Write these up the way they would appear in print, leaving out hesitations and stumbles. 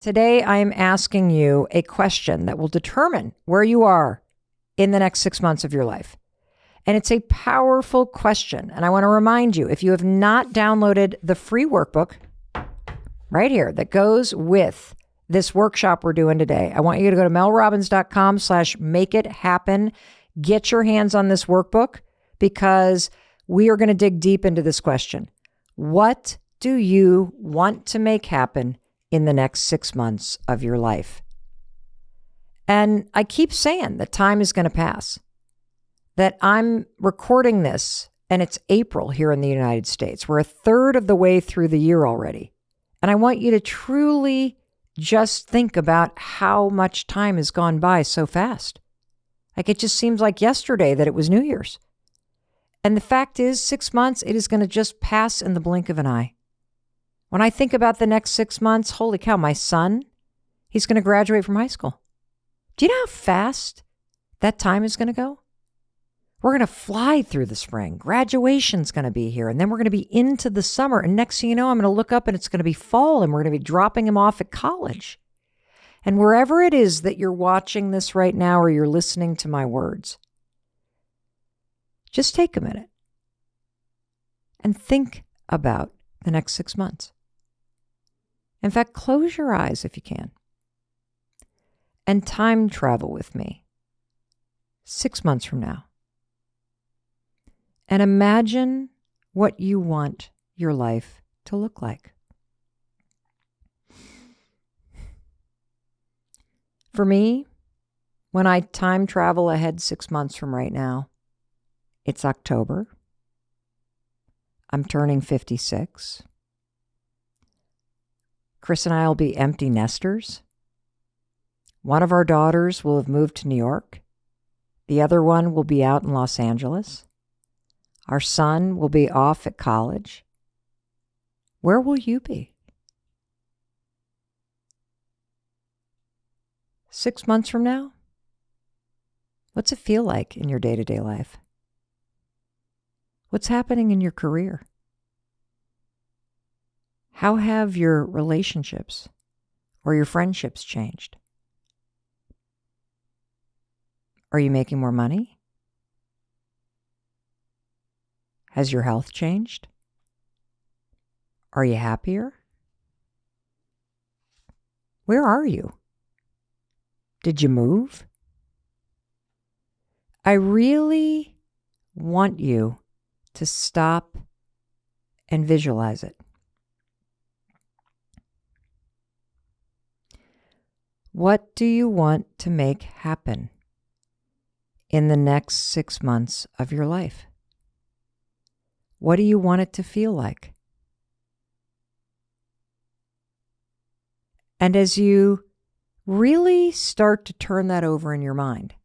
Today, I am asking you a question that will determine where you are in the next 6 months of your life. And it's a powerful question. And I want to remind you, if you have not downloaded the free workbook right here that goes with this workshop we're doing today, I want you to go to melrobbins.com/makeithappen. Get your hands on this workbook because we are going to dig deep into this question. What do you want to make happen in the next 6 months of your life? And I keep saying that time is going to pass, that I'm recording this and it's April here in the United States. We're a third of the way through the year already. And I want you to truly just think about how much time has gone by so fast. Like it just seems like yesterday that it was New Year's. And the fact is, 6 months, it is going to just pass in the blink of an eye. When I think about the next 6 months, holy cow, my son, he's going to graduate from high school. Do you know how fast that time is going to go? We're going to fly through the spring. Graduation's going to be here. And then we're going to be into the summer. And next thing you know, I'm going to look up and it's going to be fall and we're going to be dropping him off at college. And wherever it is that you're watching this right now or you're listening to my words, just take a minute and think about the next 6 months. In fact, close your eyes if you can and time travel with me 6 months from now. And imagine what you want your life to look like. For me, when I time travel ahead 6 months from right now, it's October. I'm turning 56. Chris and I will be empty nesters. One of our daughters will have moved to New York. The other one will be out in Los Angeles. Our son will be off at college. Where will you be? 6 months from now? What's it feel like in your day-to-day life? What's happening in your career? How have your relationships or your friendships changed? Are you making more money? Has your health changed? Are you happier? Where are you? Did you move? I really want you to stop and visualize it. What do you want to make happen in the next 6 months of your life? What do you want it to feel like? And as you really start to turn that over in your mind,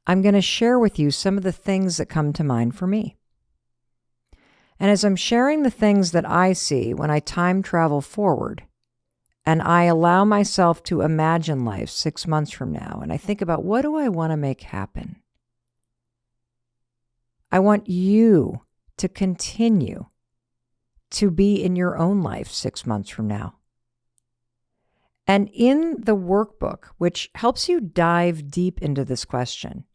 I'm going to share with you some of the things that come to mind for me. And as I'm sharing the things that I see when I time travel forward, and I allow myself to imagine life 6 months from now, and I think about what do I want to make happen? I want you to continue to be in your own life 6 months from now. And in the workbook, which helps you dive deep into this question,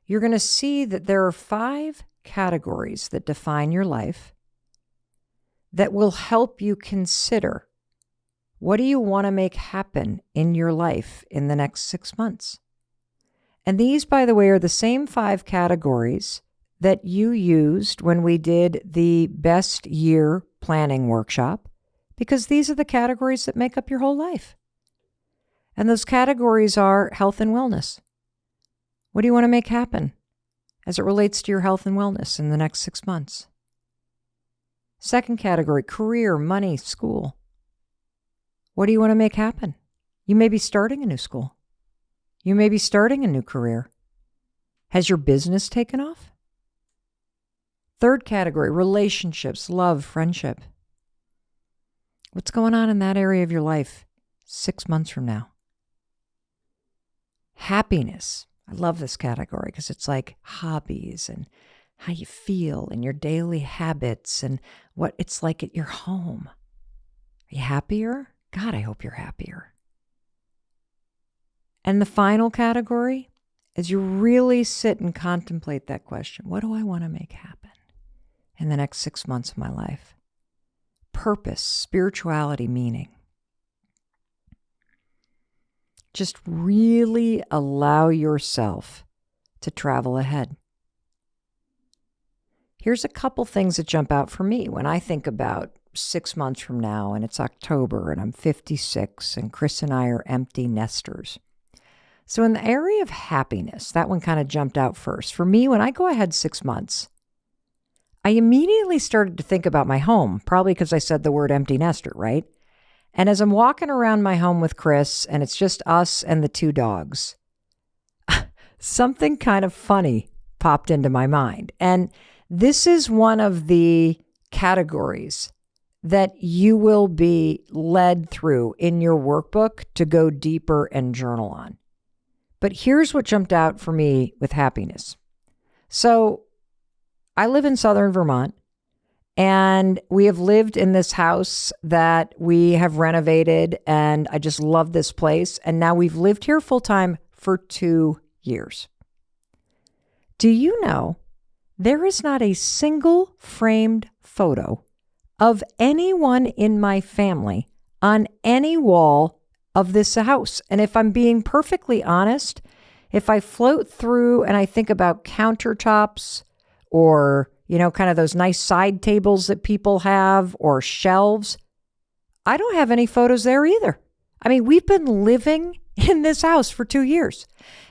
you're going to see that there are 5 categories that define your life that will help you consider what do you want to make happen in your life in the next 6 months. And these, by the way, are the same 5 categories that you used when we did the best year planning workshop, because these are the categories that make up your whole life. And those categories are health and wellness. What do you want to make happen as it relates to your health and wellness in the next 6 months? Second category, career, money, school. What do you want to make happen? You may be starting a new school. You may be starting a new career. Has your business taken off? Third category, relationships, love, friendship. What's going on in that area of your life 6 months from now? Happiness. I love this category because it's like hobbies and how you feel and your daily habits and what it's like at your home. Are you happier? God, I hope you're happier. And the final category is you really sit and contemplate that question. What do I want to make happen in the next 6 months of my life? Purpose, spirituality, meaning. Just really allow yourself to travel ahead. Here's a couple things that jump out for me when I think about 6 months from now and it's October and I'm 56 and Chris and I are empty nesters. So in the area of happiness, that one kind of jumped out first. For me, when I go ahead 6 months, I immediately started to think about my home, probably because I said the word empty nester, right? And as I'm walking around my home with Chris and it's just us and the 2 dogs, something kind of funny popped into my mind. And this is one of the categories that you will be led through in your workbook to go deeper and journal on. But here's what jumped out for me with happiness. So I live in Southern Vermont, and we have lived in this house that we have renovated, and I just love this place. And now we've lived here full time for 2 years. Do you know there is not a single framed photo of anyone in my family on any wall of this house? And if I'm being perfectly honest, if I float through and I think about countertops or, kind of those nice side tables that people have or shelves, I don't have any photos there either. I mean, we've been living in this house for 2 years.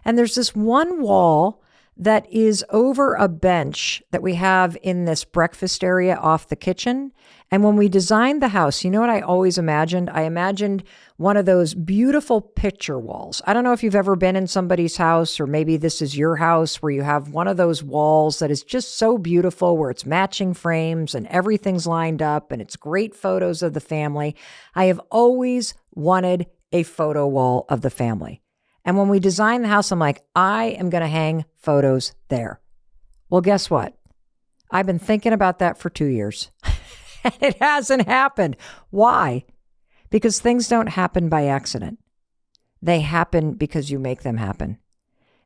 And there's this one wall that is over a bench that we have in this breakfast area off the kitchen. And when we designed the house, you know what I always imagined? I imagined one of those beautiful picture walls. I don't know if you've ever been in somebody's house, or maybe this is your house, where you have one of those walls that is just so beautiful, where it's matching frames and everything's lined up and it's great photos of the family. I have always wanted a photo wall of the family. And when we designed the house, I'm like, I am going to hang photos there. Well, guess what? I've been thinking about that for 2 years. And it hasn't happened. Why? Because things don't happen by accident. They happen because you make them happen.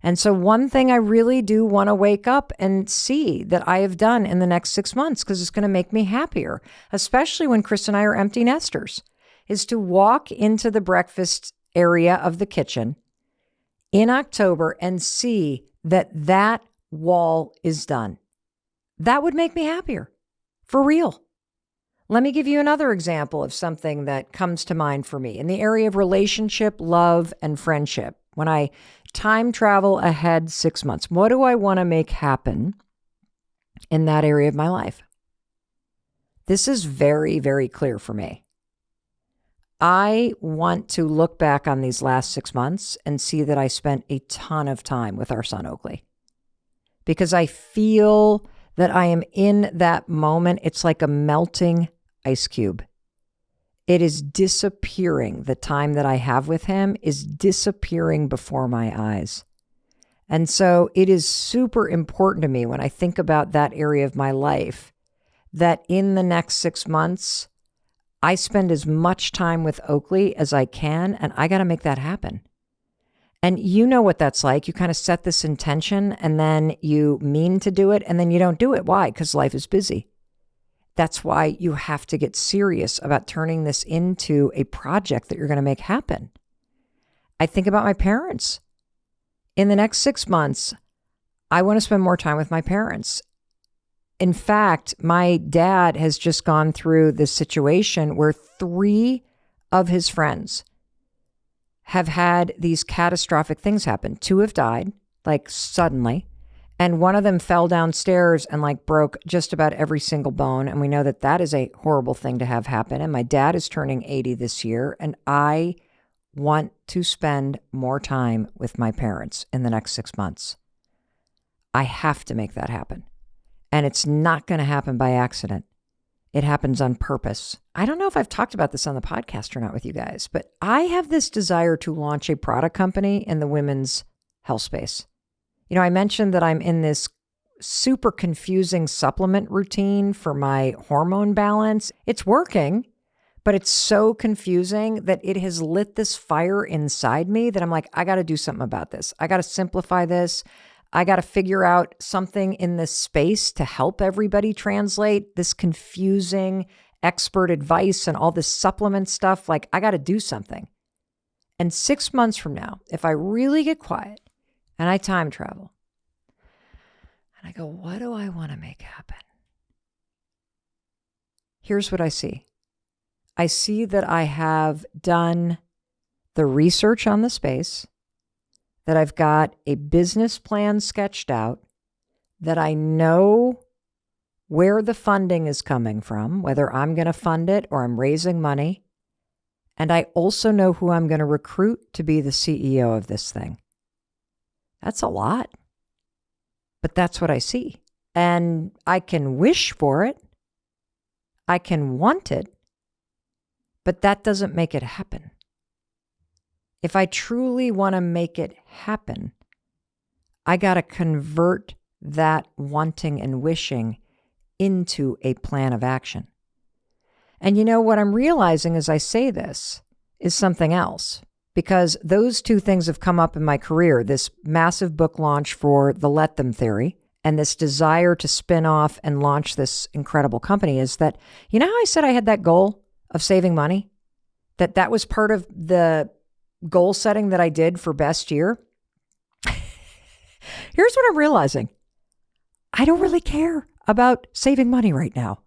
And so one thing I really do want to wake up and see that I have done in the next 6 months, because it's going to make me happier, especially when Chris and I are empty nesters, is to walk into the breakfast area of the kitchen in October and see that that wall is done. That would make me happier, for real. Let me give you another example of something that comes to mind for me in the area of relationship, love, and friendship. When I time travel ahead 6 months, what do I want to make happen in that area of my life? This is very, very clear for me. I want to look back on these last 6 months and see that I spent a ton of time with our son, Oakley, because I feel that I am in that moment. It's like a melting ice cube. It is disappearing. The time that I have with him is disappearing before my eyes. And so it is super important to me when I think about that area of my life that in the next 6 months, I spend as much time with Oakley as I can, and I got to make that happen. And you know what that's like. You kind of set this intention and then you mean to do it and then you don't do it. Why? Because life is busy. That's why you have to get serious about turning this into a project that you're going to make happen. I think about my parents. In the next 6 months, I want to spend more time with my parents. In fact, my dad has just gone through this situation where 3 of his friends have had these catastrophic things happen. 2 have died, like suddenly, and one of them fell downstairs and like broke just about every single bone. And we know that that is a horrible thing to have happen. And my dad is turning 80 this year, and I want to spend more time with my parents in the next 6 months. I have to make that happen. And it's not going to happen by accident. It happens on purpose. I don't know if I've talked about this on the podcast or not with you guys, but I have this desire to launch a product company in the women's health space. I mentioned that I'm in this super confusing supplement routine for my hormone balance. It's working, but it's so confusing that it has lit this fire inside me that I'm like, I got to do something about this. I got to simplify this. I got to figure out something in this space to help everybody translate this confusing expert advice and all this supplement stuff. Like, I got to do something. And 6 months from now, if I really get quiet and I time travel and I go, what do I want to make happen? Here's what I see. I see that I have done the research on the space, that I've got a business plan sketched out, that I know where the funding is coming from, whether I'm going to fund it or I'm raising money. And I also know who I'm going to recruit to be the CEO of this thing. That's a lot, but that's what I see. And I can wish for it. I can want it, but that doesn't make it happen. If I truly want to make it happen, I got to convert that wanting and wishing into a plan of action. And you know what I'm realizing as I say this is something else, because those two things have come up in my career, this massive book launch for the Let Them theory and this desire to spin off and launch this incredible company, is that, you know how I said I had that goal of saving money? That was part of the goal setting that I did for best year. Here's what I'm realizing. I don't really care about saving money right now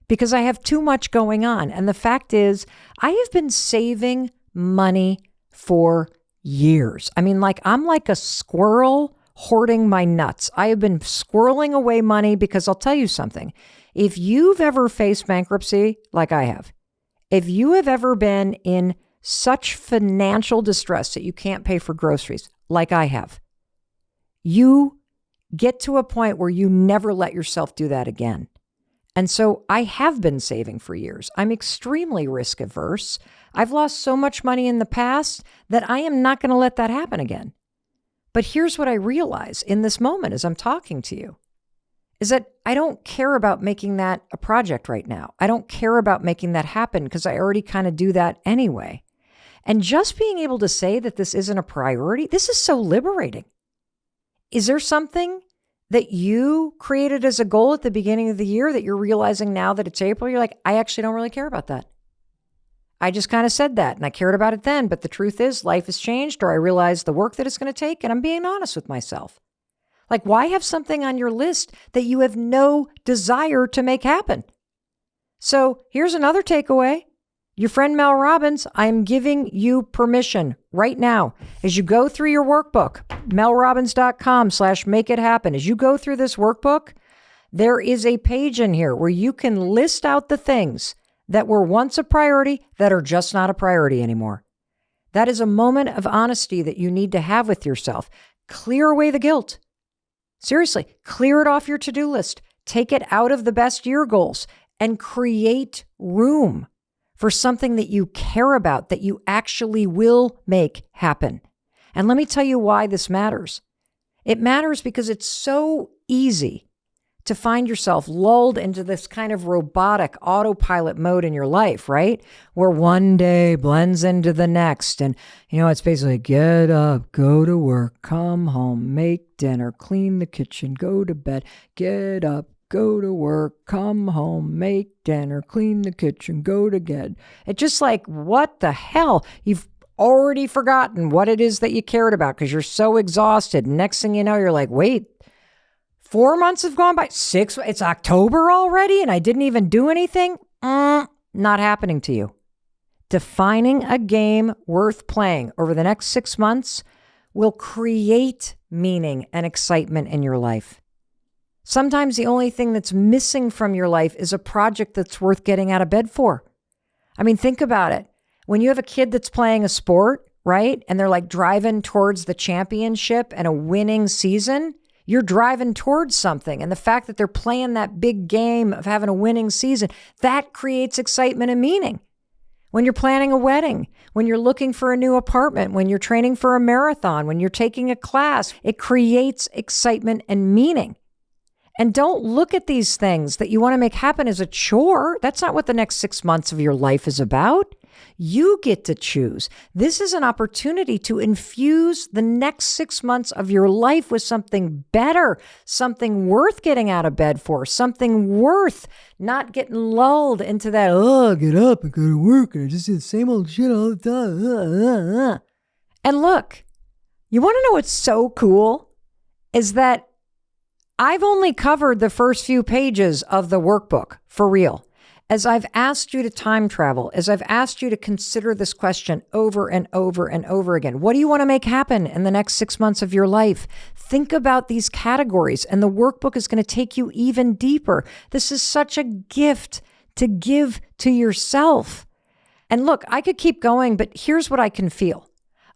because I have too much going on. And the fact is, I have been saving money for years. I mean, I'm like a squirrel hoarding my nuts. I have been squirreling away money because I'll tell you something. If you've ever faced bankruptcy like I have, if you have ever been in such financial distress that you can't pay for groceries like I have, you get to a point where you never let yourself do that again. And so I have been saving for years. I'm extremely risk averse. I've lost so much money in the past that I am not going to let that happen again. But here's what I realize in this moment as I'm talking to you, is that I don't care about making that a project right now. I don't care about making that happen because I already kind of do that anyway. And just being able to say that this isn't a priority, this is so liberating. Is there something that you created as a goal at the beginning of the year that you're realizing now that it's April? You're like, I actually don't really care about that. I just kind of said that and I cared about it then. But the truth is life has changed, or I realized the work that it's going to take, and I'm being honest with myself. Like, why have something on your list that you have no desire to make happen? So here's another takeaway. Your friend Mel Robbins, I'm giving you permission right now as you go through your workbook, melrobbins.com/make-it-happen. As you go through this workbook, there is a page in here where you can list out the things that were once a priority that are just not a priority anymore. That is a moment of honesty that you need to have with yourself. Clear away the guilt. Seriously, clear it off your to-do list. Take it out of the best year goals and create room for something that you care about, that you actually will make happen. And let me tell you why this matters. It matters because it's so easy to find yourself lulled into this kind of robotic autopilot mode in your life, right? Where one day blends into the next. And, it's basically get up, go to work, come home, make dinner, clean the kitchen, go to bed, get up, go to work, come home, make dinner, clean the kitchen, go to bed. It's just like, what the hell? You've already forgotten what it is that you cared about because you're so exhausted. Next thing you know, you're like, wait, 4 months have gone by, 6, it's October already and I didn't even do anything? Not happening to you. Defining a game worth playing over the next 6 months will create meaning and excitement in your life. Sometimes the only thing that's missing from your life is a project that's worth getting out of bed for. I mean, think about it. When you have a kid that's playing a sport, right? And they're like driving towards the championship and a winning season, you're driving towards something. And the fact that they're playing that big game of having a winning season, that creates excitement and meaning. When you're planning a wedding, when you're looking for a new apartment, when you're training for a marathon, when you're taking a class, it creates excitement and meaning. And don't look at these things that you want to make happen as a chore. That's not what the next 6 months of your life is about. You get to choose. This is an opportunity to infuse the next 6 months of your life with something better, something worth getting out of bed for, something worth not getting lulled into that, get up and go to work and I just do the same old shit all the time. And look, you want to know what's so cool? Is that I've only covered the first few pages of the workbook for real. As I've asked you to time travel, as I've asked you to consider this question over and over and over again, what do you want to make happen in the next 6 months of your life? Think about these categories, and the workbook is going to take you even deeper. This is such a gift to give to yourself. And look, I could keep going, but here's what I can feel.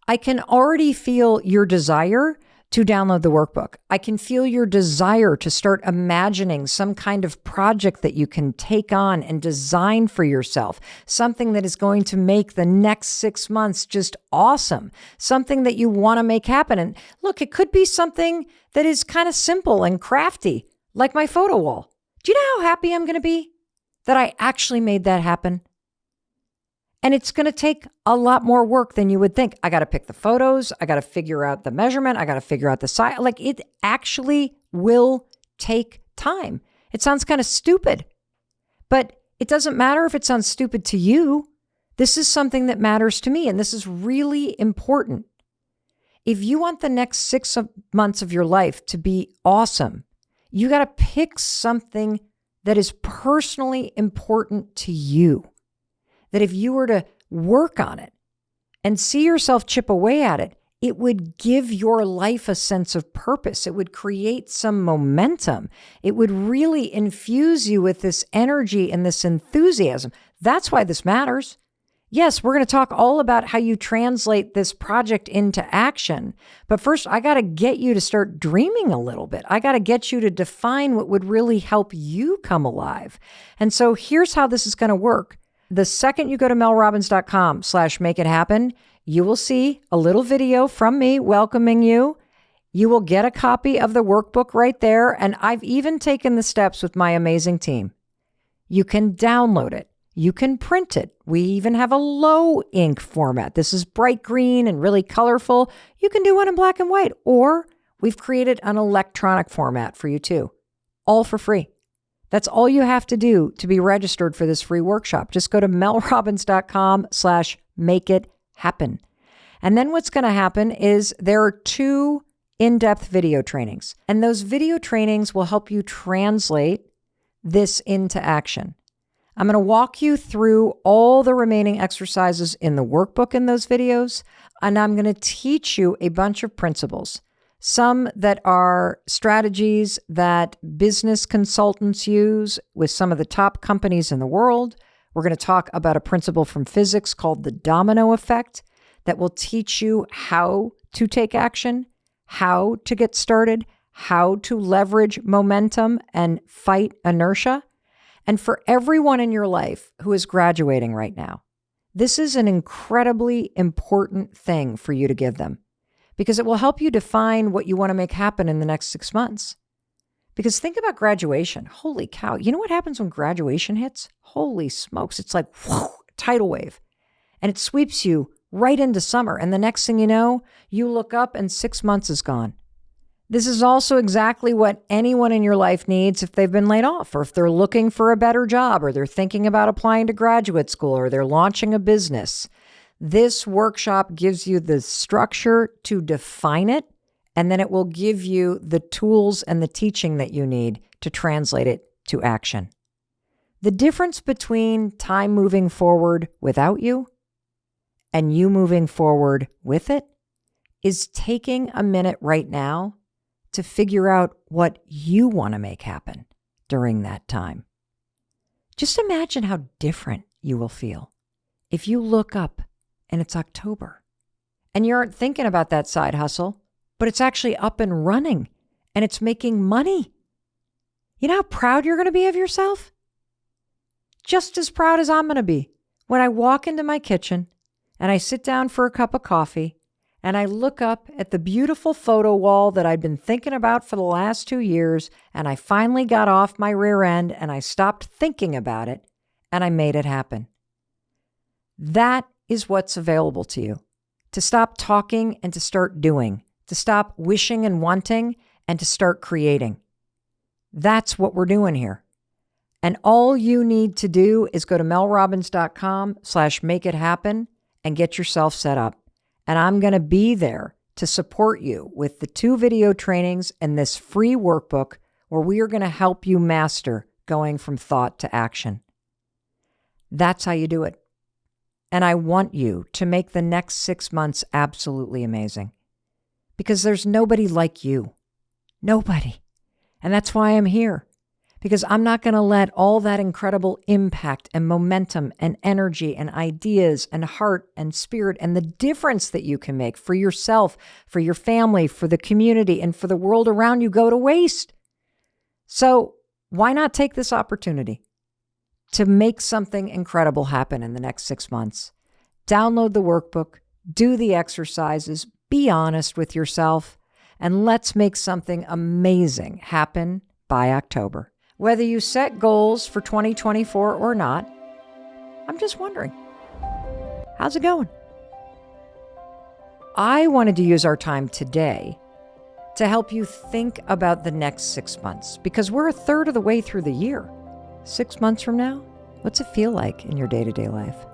I can already feel your desire to download the workbook. I can feel your desire to start imagining some kind of project that you can take on and design for yourself, something that is going to make the next 6 months just awesome, something that you want to make happen. And look, it could be something that is kind of simple and crafty, like my photo wall. Do you know how happy I'm going to be that I actually made that happen? And it's going to take a lot more work than you would think. I got to pick the photos. I got to figure out the measurement. I got to figure out the size. Like, it actually will take time. It sounds kind of stupid, but it doesn't matter if it sounds stupid to you. This is something that matters to me, and this is really important. If you want the next 6 months of your life to be awesome, you got to pick something that is personally important to you. That if you were to work on it and see yourself chip away at it, it would give your life a sense of purpose. It would create some momentum. It would really infuse you with this energy and this enthusiasm. That's why this matters. Yes, we're going to talk all about how you translate this project into action. But first, I got to get you to start dreaming a little bit. I got to get you to define what would really help you come alive. And so here's how this is going to work. The second you go to melrobbins.com/make-it-happen, you will see a little video from me welcoming you. You will get a copy of the workbook right there. And I've even taken the steps with my amazing team. You can download it. You can print it. We even have a low ink format. This is bright green and really colorful. You can do one in black and white, or we've created an electronic format for you too, all for free. That's all you have to do to be registered for this free workshop. Just go to melrobbins.com/make-it-happen. And then what's going to happen is there are 2 in-depth video trainings, and those video trainings will help you translate this into action. I'm going to walk you through all the remaining exercises in the workbook in those videos, and I'm going to teach you a bunch of principles. Some that are strategies that business consultants use with some of the top companies in the world. We're going to talk about a principle from physics called the domino effect that will teach you how to take action, how to get started, how to leverage momentum and fight inertia. And for everyone in your life who is graduating right now, this is an incredibly important thing for you to give them, because it will help you define what you want to make happen in the next 6 months. Because think about graduation. Holy cow. You know what happens when graduation hits? Holy smokes. It's like whoo, tidal wave. And it sweeps you right into summer. And the next thing you know, you look up and 6 months is gone. This is also exactly what anyone in your life needs if they've been laid off, or if they're looking for a better job, or they're thinking about applying to graduate school, or they're launching a business. This workshop gives you the structure to define it, and then it will give you the tools and the teaching that you need to translate it to action. The difference between time moving forward without you and you moving forward with it is taking a minute right now to figure out what you want to make happen during that time. Just imagine how different you will feel if you look up and it's October and you aren't thinking about that side hustle, but it's actually up and running and it's making money. You know how proud you're going to be of yourself? Just as proud as I'm going to be when I walk into my kitchen and I sit down for a cup of coffee and I look up at the beautiful photo wall that I'd been thinking about for the last 2 years, and I finally got off my rear end and I stopped thinking about it and I made it happen. That is what's available to you. To stop talking and to start doing. To stop wishing and wanting and to start creating. That's what we're doing here. And all you need to do is go to melrobbins.com/makeithappen and get yourself set up. And I'm going to be there to support you with the 2 video trainings and this free workbook where we are going to help you master going from thought to action. That's how you do it. And I want you to make the next 6 months absolutely amazing. Because there's nobody like you. Nobody. And that's why I'm here. Because I'm not going to let all that incredible impact and momentum and energy and ideas and heart and spirit and the difference that you can make for yourself, for your family, for the community, and for the world around you go to waste. So why not take this opportunity to make something incredible happen in the next 6 months? Download the workbook, do the exercises, be honest with yourself, and let's make something amazing happen by October. Whether you set goals for 2024 or not, I'm just wondering, how's it going? I wanted to use our time today to help you think about the next 6 months because we're a third of the way through the year. 6 months from now, what's it feel like in your day-to-day life?